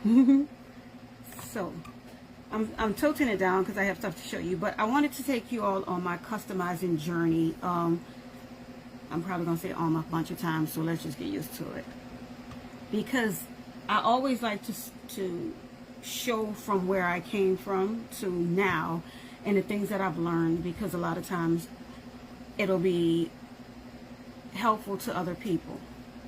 So I'm tilting it down because I have stuff to show you, but I wanted to take you all on my customizing journey. I'm probably gonna say a bunch of times, so let's just get used to it. Because I always like to show from where I came from to now and the things that I've learned, because a lot of times it'll be helpful to other people.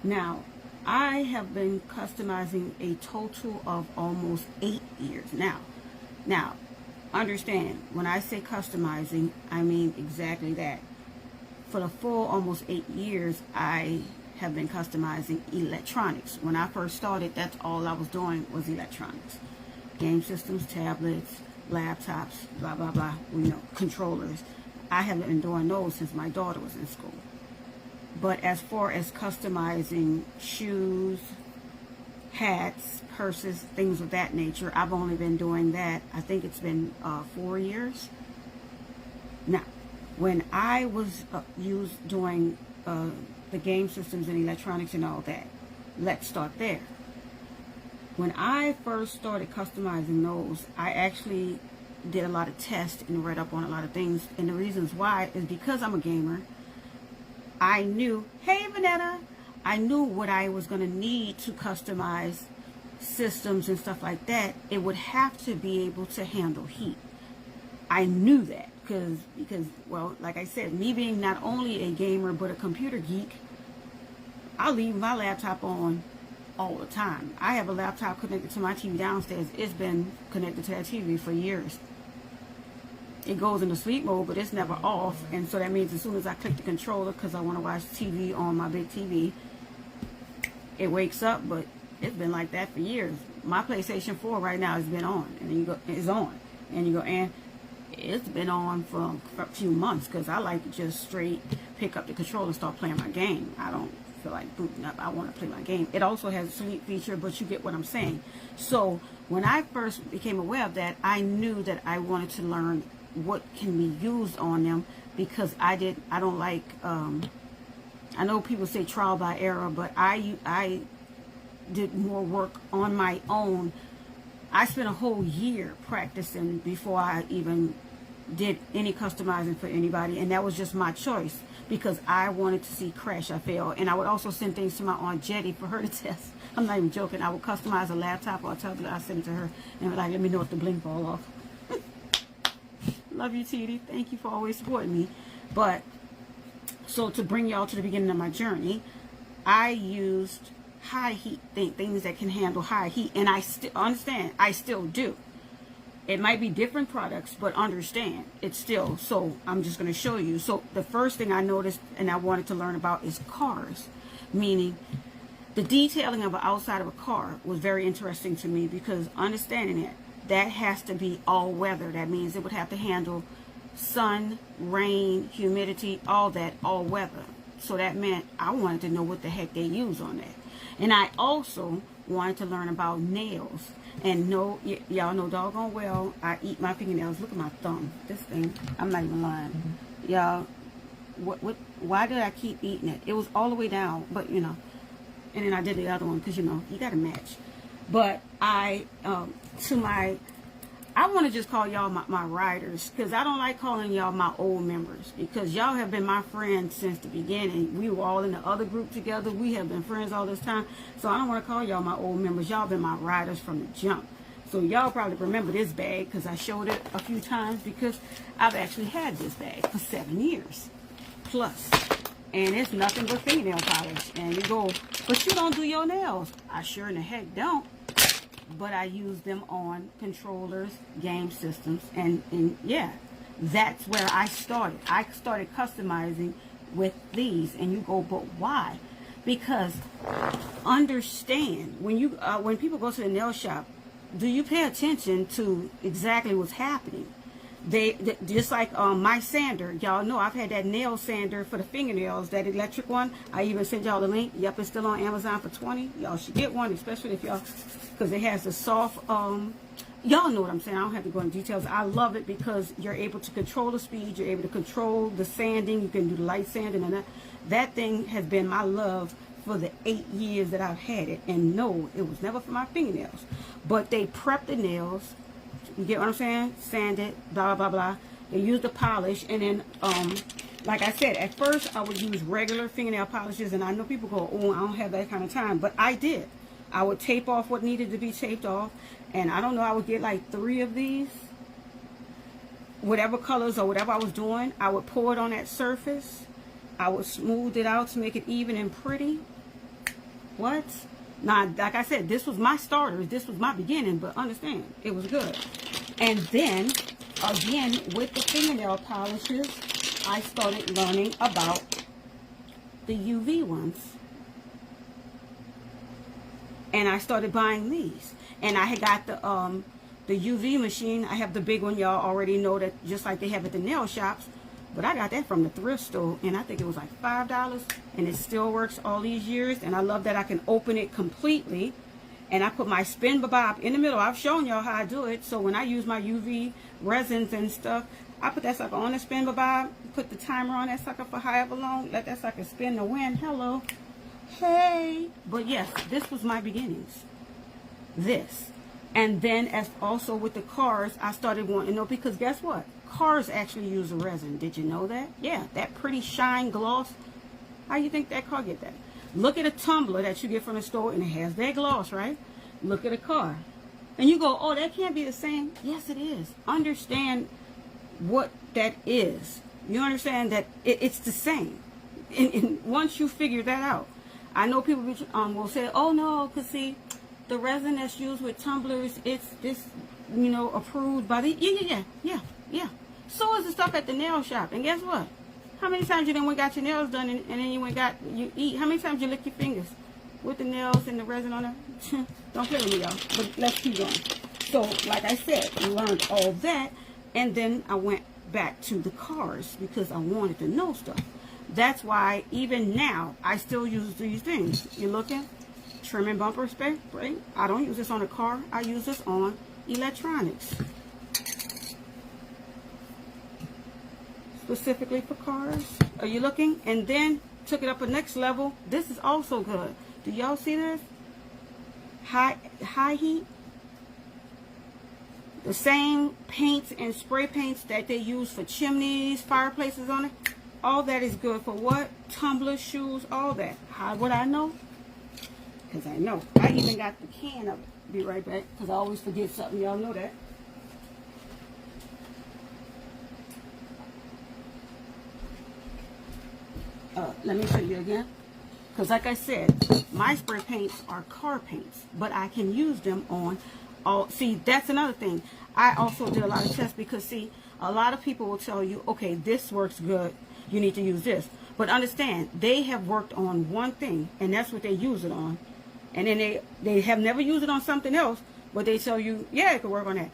Now, I have been customizing a total of almost 8 years now. Now, understand, when I say customizing, I mean exactly that. For the full almost 8 years, I have been customizing electronics. When I first started, that's all I was doing was electronics. Game systems, tablets, laptops, blah, blah, blah, controllers. I haven't been doing those since my daughter was in school. But as far as customizing shoes, hats, purses, things of that nature, I've only been doing that, I think it's been 4 years. Now, when I was doing the game systems and electronics and all that, let's start there. When I first started customizing those, I actually did a lot of tests and read up on a lot of things. And the reasons why is because I'm a gamer. I knew, hey Vanetta, I knew what I was going to need to customize systems and stuff like that. It would have to be able to handle heat. I knew that because, well, like I said, me being not only a gamer but a computer geek, I leave my laptop on all the time. I have a laptop connected to my TV downstairs. It's been connected to that TV for years. It goes into sleep mode, but it's never off, and so that means as soon as I click the controller, because I want to watch TV on my big TV, it wakes up. But it's been like that for years. My PlayStation 4 right now has been on, and then you go, it's on, and you go, and it's been on for a few months, because I like to just straight pick up the controller and start playing my game. I don't feel like booting up. I want to play my game. It also has a sleep feature, but you get what I'm saying. So when I first became aware of that, I knew that I wanted to learn what can be used on them, because I don't like, I know people say trial by error, but I did more work on my own. I spent a whole year practicing before I even did any customizing for anybody, and that was just my choice, because I wanted to see crash or fail. And I would also send things to my Aunt Jetty for her to test. I'm not even joking. I would customize a laptop or a tablet. I send it to her and be like, let me know if the blink fall off. Love you, T.D. Thank you for always supporting me. But, so to bring y'all to the beginning of my journey, I used high heat things that can handle high heat. And I still understand, I still do. It might be different products, but understand, it's still. So I'm just going to show you. So the first thing I noticed and I wanted to learn about is cars. Meaning, the detailing of the outside of a car was very interesting to me, because understanding it, that has to be all weather. That means it would have to handle sun, rain, humidity, all that, all weather. So that meant I wanted to know what the heck they use on that. And I also wanted to learn about nails. And y'all know doggone well, I eat my fingernails. Look at my thumb. This thing, I'm not even lying. Y'all, why did I keep eating it? It was all the way down, but and then I did the other one, because you got to match. But I want to just call y'all my riders, because I don't like calling y'all my old members, because y'all have been my friends since the beginning. We were all in the other group together. We have been friends all this time. So I don't want to call y'all my old members. Y'all been my riders from the jump. So y'all probably remember this bag, because I showed it a few times, because I've actually had this bag for 7 years plus. And it's nothing but fingernail polish. And you go, but you don't do your nails. I sure in the heck don't. But I use them on controllers, game systems, and yeah, that's where I started. I started customizing with these, and you go, but why? Because understand, when people go to the nail shop, do you pay attention to exactly what's happening? They just like my sander, y'all know I've had that nail sander for the fingernails, that electric one. I even sent y'all the link. Yep, it's still on Amazon for $20. Y'all should get one, especially if y'all, because it has the soft y'all know what I'm saying. I don't have to go into details. I love it because you're able to control the speed, you're able to control the sanding, you can do the light sanding, and that thing has been my love for the 8 years that I've had it. And no, it was never for my fingernails. but they prep the nails. You get what I'm saying? Sand it, blah, blah, blah. They use the polish. And then, like I said, at first I would use regular fingernail polishes. And I know people go, oh, I don't have that kind of time. But I did. I would tape off what needed to be taped off. And I don't know, I would get like 3 of these. Whatever colors or whatever I was doing, I would pour it on that surface. I would smooth it out to make it even and pretty. What? Now, like I said, this was my starters. This was my beginning, but understand, it was good. And then, again, with the fingernail polishes, I started learning about the UV ones. And I started buying these. And I had got the UV machine. I have the big one. Y'all already know that, just like they have at the nail shops. But I got that from the thrift store, and I think it was like $5, and it still works all these years. And I love that I can open it completely, and I put my spin bob in the middle. I've shown y'all how I do it. So when I use my UV resins and stuff, I put that sucker on the spin bob, put the timer on that sucker for however long, let that sucker spin the wind. Hello, hey. But yes, this was my beginnings. This. And then as also with the cars, I started wanting to know, because guess what? Cars actually use a resin. Did you know that? Yeah, that pretty shine gloss. How you think that car get that? Look at a tumbler that you get from the store and it has that gloss, right? Look at a car. And you go, oh, that can't be the same. Yes, it is. Understand what that is. You understand that it's the same. And once you figure that out, I know people will say, oh, no, because see, the resin that's used with tumblers, it's this, you know, approved by the, yeah. So is the stuff at the nail shop. And guess what? How many times you then went got your nails done and then you went got, you eat? How many times you lick your fingers with the nails and the resin on it? Don't play with me, y'all. But let's keep going. So, like I said, I learned all that. And then I went back to the cars because I wanted to know stuff. That's why even now, I still use these things. You looking? Trim and bumper spray. I don't use this on a car. I use this on electronics. Specifically for cars. Are you looking? And then took it up a next level. This is also good. Do y'all see this? High heat. The same paints and spray paints that they use for chimneys, fireplaces on it. All that is good for what? Tumblers, shoes, all that. How would I know? Because I know. I even got the can of it. Be right back. Because I always forget something. Y'all know that. Let me show you again. Because like I said, my spray paints are car paints. But I can use them on all. See, that's another thing. I also did a lot of tests because, see, a lot of people will tell you, okay, this works good. You need to use this. But understand, they have worked on one thing. And that's what they use it on. And then they have never used it on something else. But they tell you, yeah, it could work on that.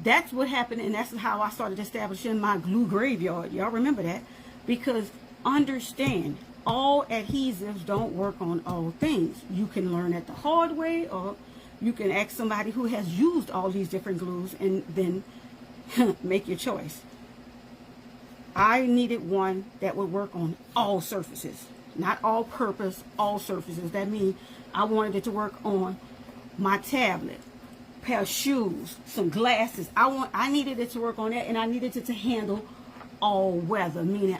That's what happened. And that's how I started establishing my glue graveyard. Y'all remember that? Because understand, all adhesives don't work on all things. You can learn it the hard way, or you can ask somebody who has used all these different glues and then make your choice. I needed one that would work on all surfaces, not all purpose, all surfaces. That means I wanted it to work on my tablet, pair of shoes, some glasses. I needed it to work on that, and I needed it to handle all weather. Meaning,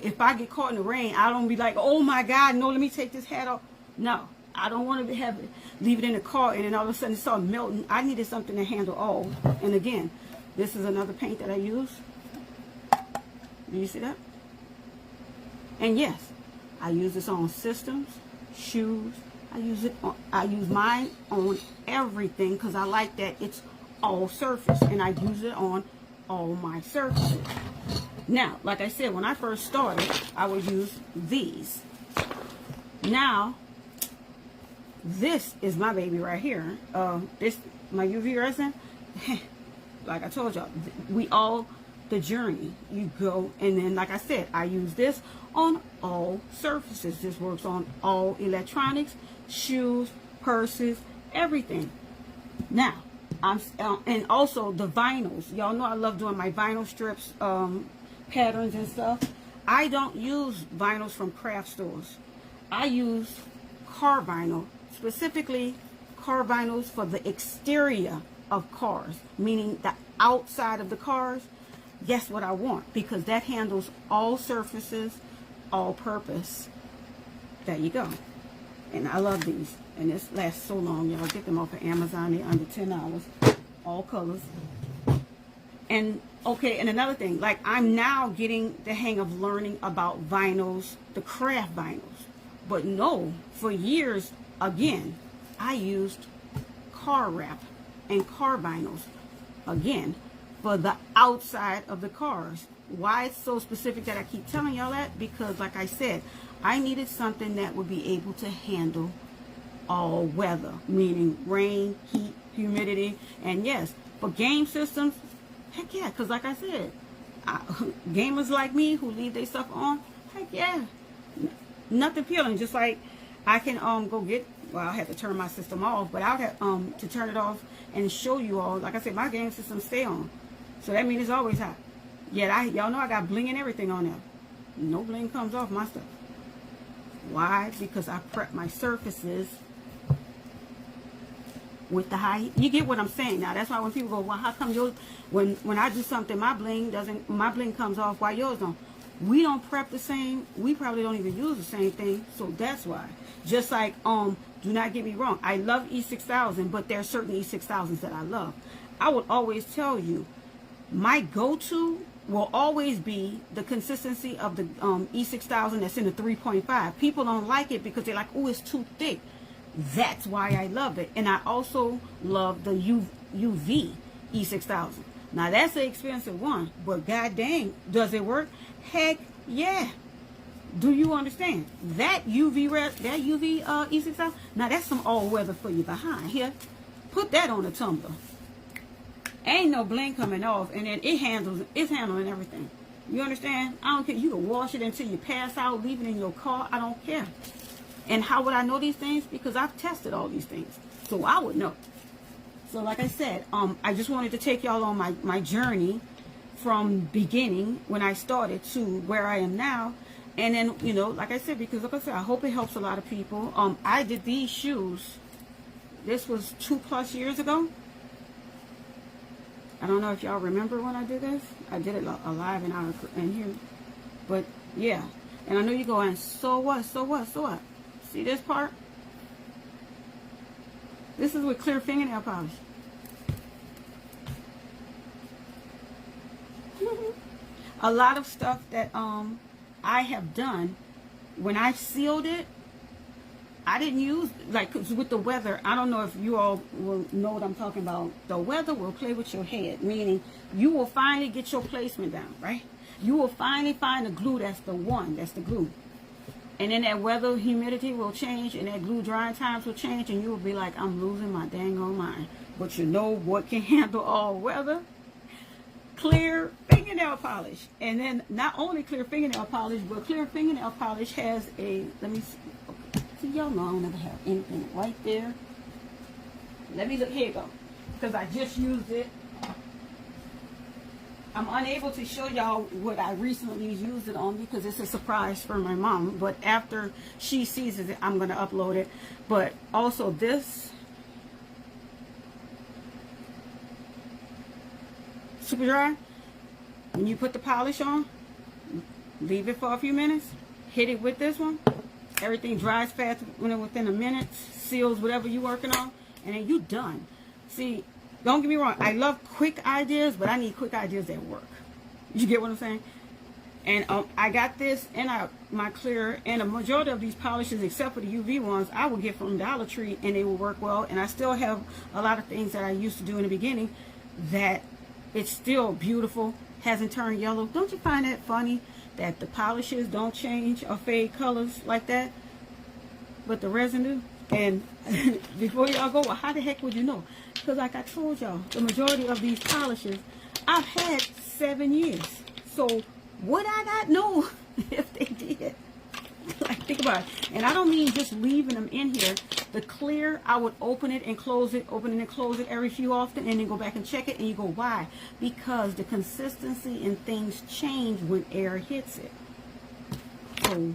if I get caught in the rain, I don't be like, oh my God, no, let me take this hat off. No, I don't want to leave it in the car and then all of a sudden it start melting. I needed something to handle all. And again, this is another paint that I use. Do you see that? And yes, I use this on systems, shoes. I use mine on everything because I like that it's all surface, and I use it on all my surfaces. Now, like I said, when I first started, I would use these. Now, this is my baby right here. This my UV resin. Like I told y'all, the journey. You go, and then, like I said, I use this on all surfaces. This works on all electronics, shoes, purses, everything. Now, and also the vinyls. Y'all know I love doing my vinyl strips, patterns and stuff. I don't use vinyls from craft stores. I use car vinyl, specifically car vinyls for the exterior of cars, meaning the outside of the cars. Guess what I want? Because that handles all surfaces, all purpose. There you go. And I love these. And this lasts so long, y'all. Get them off of Amazon. They're under $10. All colors. And okay, and another thing, like I'm now getting the hang of learning about vinyls, the craft vinyls. But no, for years, again, I used car wrap and car vinyls, again, for the outside of the cars. Why it's so specific that I keep telling y'all that? Because like I said, I needed something that would be able to handle all weather, meaning rain, heat, humidity, and yes, for game systems, heck yeah, because like I said, gamers like me who leave their stuff on, heck yeah, nothing peeling. Just like I can go get, well, I have to turn my system off, but I'll have to turn it off and show you all. Like I said, my game system stay on, so that means it's always hot. Yet y'all know I got bling and everything on there. No bling comes off my stuff. Why? Because I prep my surfaces with the high heat. You get what I'm saying now. That's why when people go, well, how come yours, when I do something, my bling comes off while yours don't? We don't prep the same. We probably don't even use the same thing. So that's why. Just like, do not get me wrong, I love E6000, but there are certain E6000s that I love. I would always tell you, my go-to will always be the consistency of the E6000 that's in the 3.5. People don't like it because they're like, oh, it's too thick. That's why I love it. And I also love the UV E6000. Now that's an expensive one, but god dang, does it work? Heck yeah. Do you understand? That UV E6000, now that's some all-weather for you behind here. Put that on a tumbler. Ain't no bling coming off, and then it's handling everything. You understand? I don't care. You can wash it until you pass out, leave it in your car. I don't care. And how would I know these things? Because I've tested all these things, so I would know. So like I said, I just wanted to take y'all on my journey from beginning when I started to where I am now. And then, you know, like I said, because like I said, I hope it helps a lot of people. I did these shoes. This was 2+ years ago. I don't know if y'all remember when I did this. I did it live in here. But yeah. And I know you're going, so what? So what? So what? See this part? This is with clear fingernail polish. A lot of stuff that I have done, when I sealed it, I didn't use, like, 'cause with the weather, I don't know if you all will know what I'm talking about. The weather will play with your head, meaning you will finally get your placement down, right? You will finally find the glue that's the one, that's the glue. And then that weather, humidity will change, and that glue drying times will change, and you will be like, I'm losing my dang old mind. But you know what can handle all weather? Clear fingernail polish. And then not only clear fingernail polish, but clear fingernail polish has a, let me see. See, y'all know I don't ever have anything right there. Let me look, here you go. Because I just used it. I'm unable to show y'all what I recently used it on because it's a surprise for my mom. But after she sees it, I'm going to upload it. But also this. Super dry. When you put the polish on, leave it for a few minutes. Hit it with this one. Everything dries fast within a minute, seals whatever you're working on, and then you're done. See, don't get me wrong, I love quick ideas, but I need quick ideas that work. You get what I'm saying? And I got this and my clear, and a majority of these polishes, except for the UV ones, I will get from Dollar Tree, and they will work well. And I still have a lot of things that I used to do in the beginning that it's still beautiful, hasn't turned yellow. Don't you find that funny? That the polishes don't change or fade colors like that, but the resin do. And before y'all go, well, how the heck would you know? Because like I told y'all, the majority of these polishes I've had 7 years. So would I not know if they did? Like, think about it. And I don't mean just leaving them in here. The clear, I would open it and close it, open it and close it every few often, and then go back and check it, and you go, why? Because the consistency and things change when air hits it. So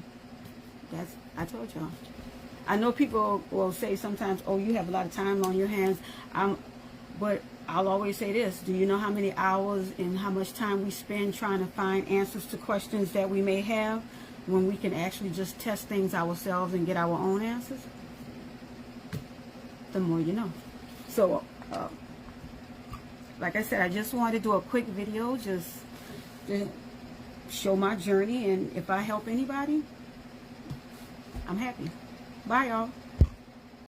that's, I told y'all. I know people will say sometimes, oh, you have a lot of time on your hands. But I'll always say this. Do you know how many hours and how much time we spend trying to find answers to questions that we may have when we can actually just test things ourselves and get our own answers? The more you know. So, like I said, I just wanted to do a quick video just to show my journey. And if I help anybody, I'm happy. Bye, y'all.